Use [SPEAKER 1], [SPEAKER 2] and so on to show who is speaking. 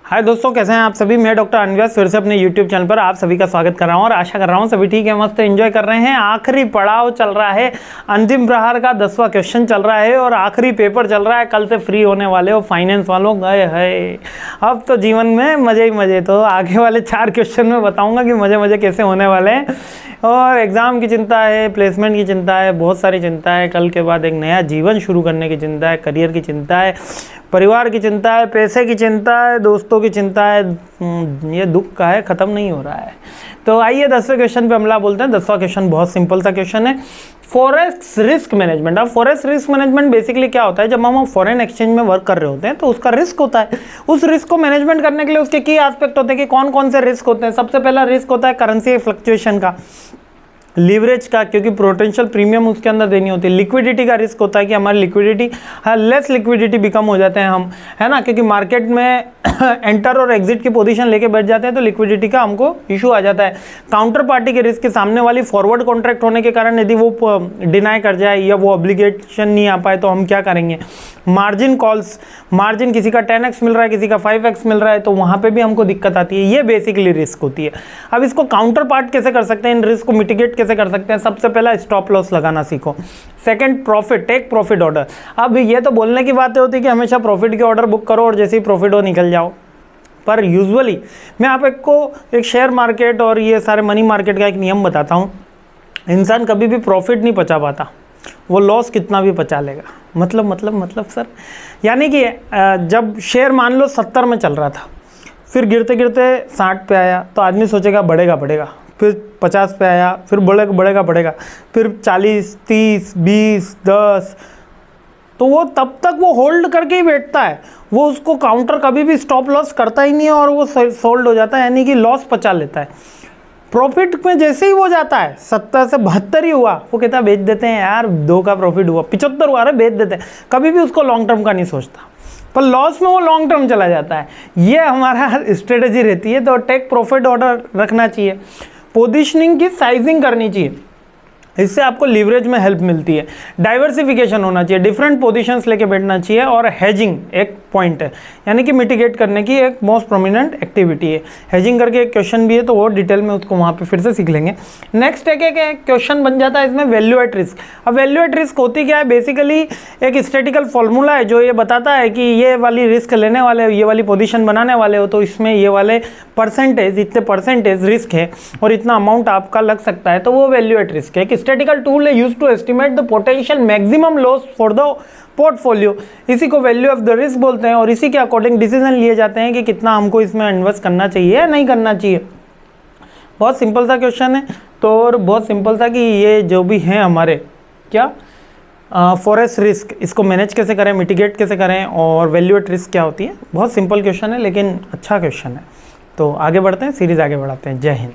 [SPEAKER 1] हाय दोस्तों, कैसे हैं आप सभी। मैं डॉक्टर अनव्यास फिर से अपने YouTube चैनल पर आप सभी का स्वागत कर रहा हूं और आशा कर रहा हूं सभी ठीक है, मस्त एंजॉय कर रहे हैं। आखिरी पड़ाव चल रहा है, अंतिम प्रहार का 10वां क्वेश्चन चल रहा है और आखिरी पेपर चल रहा है। कल से फ्री होने वाले हो फाइनेंस वालों, गए है अब तो जीवन में मजे ही मजे। तो आगे वाले 4 क्वेश्चन में बताऊंगा कि मजे मजे कैसे होने वाले हैं। और एग्ज़ाम की चिंता है, प्लेसमेंट की चिंता है, बहुत सारी चिंता है। कल के बाद एक नया जीवन शुरू करने की चिंता है, करियर की चिंता है, परिवार की चिंता है, पैसे की चिंता है, दोस्तों की चिंता है। ये दुख का है, ख़त्म नहीं हो रहा है। तो आइए 10वें क्वेश्चन पे हमला बोलते हैं। 10वां क्वेश्चन बहुत सिंपल सा क्वेश्चन है, फॉरेक्स रिस्क मैनेजमेंट। अब फॉरेक्स रिस्क मैनेजमेंट बेसिकली क्या होता है, जब हम फॉरेन एक्सचेंज में वर्क कर रहे होते हैं तो उसका रिस्क होता है। उस रिस्क को मैनेजमेंट करने के लिए उसके की एस्पेक्ट होते हैं कि कौन कौन से रिस्क होते हैं। सबसे पहला रिस्क होता है करेंसी फ्लक्चुएशन का, लीवरेज का, क्योंकि पोटेंशियल प्रीमियम उसके अंदर देनी होती है। लिक्विडिटी का रिस्क होता है कि हमारी लिक्विडिटी लेस लिक्विडिटी बिकम हो जाते हैं हम, है ना, क्योंकि मार्केट में एंटर और एग्जिट की पोजीशन लेके बैठ जाते हैं तो लिक्विडिटी का हमको इशू आ जाता है। काउंटर पार्टी के रिस्क के सामने वाली फॉरवर्ड कॉन्ट्रैक्ट होने के कारण यदि वो डिनाई कर जाए या वो ऑब्लिगेशन नहीं आ पाए तो हम क्या करेंगे। मार्जिन कॉल्स, मार्जिन किसी का 10x मिल रहा है, किसी का 5x मिल रहा है, तो वहाँ पे भी हमको दिक्कत आती है। ये बेसिकली रिस्क होती है। अब इसको काउंटर पार्ट कैसे कर सकते हैं, इन रिस्क को मिटिगेट कैसे कर सकते हैं। सबसे पहला स्टॉप लॉस लगाना सीखो। Second profit, take profit order. अब ये तो बोलने की बातें होती है कि हमेशा प्रॉफिट के ऑर्डर बुक करो और जैसे ही प्रॉफिट हो निकल जाओ, पर यूजुअली मैं आपको एक शेयर मार्केट और ये सारे मनी मार्केट का एक नियम बताता हूँ। इंसान कभी भी प्रॉफिट नहीं पचा पाता, वो लॉस कितना भी पचा लेगा। मतलब सर, यानी कि जब शेयर मान लो 70 में चल रहा था, फिर गिरते गिरते 60 पे आया तो आदमी सोचेगा बढ़ेगा, फिर 50 पे आया, फिर बढ़ेगा, फिर 40, 30, 20, 10, तो वो तब तक वो होल्ड करके ही बैठता है। वो उसको काउंटर कभी भी स्टॉप लॉस करता ही नहीं है और वो सोल्ड हो जाता है, यानी कि लॉस पचा लेता है। प्रॉफिट में जैसे ही वो जाता है 70 से 72 ही हुआ, वो कहता है बेच देते हैं यार, 2 का प्रॉफिट हुआ, 75 हुआ, अरे बेच देते हैं। कभी भी उसको लॉन्ग टर्म का नहीं सोचता, पर लॉस में वो लॉन्ग टर्म चला जाता है। ये हमारा स्ट्रेटेजी रहती है। तो टेक प्रॉफिट ऑर्डर रखना चाहिए, पोजीशनिंग की साइजिंग करनी चाहिए, इससे आपको लीवरेज में हेल्प मिलती है। डाइवर्सिफिकेशन होना चाहिए, डिफरेंट पोजीशंस लेके बैठना चाहिए। और हेजिंग एक पॉइंट है, यानी कि मिटिगेट करने की एक मोस्ट प्रोमिनेंट एक्टिविटी है। हेजिंग करके एक क्वेश्चन भी है, तो वो डिटेल में उसको वहाँ पे फिर से सीख लेंगे। नेक्स्ट एक क्वेश्चन बन जाता है इसमें वैल्यू एट रिस्क। अब वैल्यू एट रिस्क होती क्या है, बेसिकली एक स्टैटिकल फॉर्मूला है जो ये बताता है कि ये वाली रिस्क लेने वाले हो, ये वाली पोजीशन बनाने वाले हो, तो इसमें ये वाले परसेंटेज, इतने परसेंटेज रिस्क है और इतना अमाउंट आपका लग सकता है, तो वो वैल्यू एट रिस्क है। एक स्टैटिकल टूल है used to estimate the potential maximum loss for the portfolio. इसी को वैल्यू ऑफ द रिस्क बोलते हैं और इसी के अकॉर्डिंग डिसीजन लिए जाते हैं कि कितना हमको इसमें इन्वेस्ट करना चाहिए या नहीं करना चाहिए। बहुत सिंपल सा क्वेश्चन है, तो और बहुत सिंपल सा कि ये जो भी हैं हमारे क्या फॉरेक्स रिस्क, इसको मैनेज कैसे करें, मिटिगेट कैसे करें, और वैल्यू एट रिस्क क्या होती है। बहुत सिंपल क्वेश्चन है लेकिन अच्छा क्वेश्चन है। तो आगे बढ़ते हैं, सीरीज आगे बढ़ाते हैं। जय हिंद।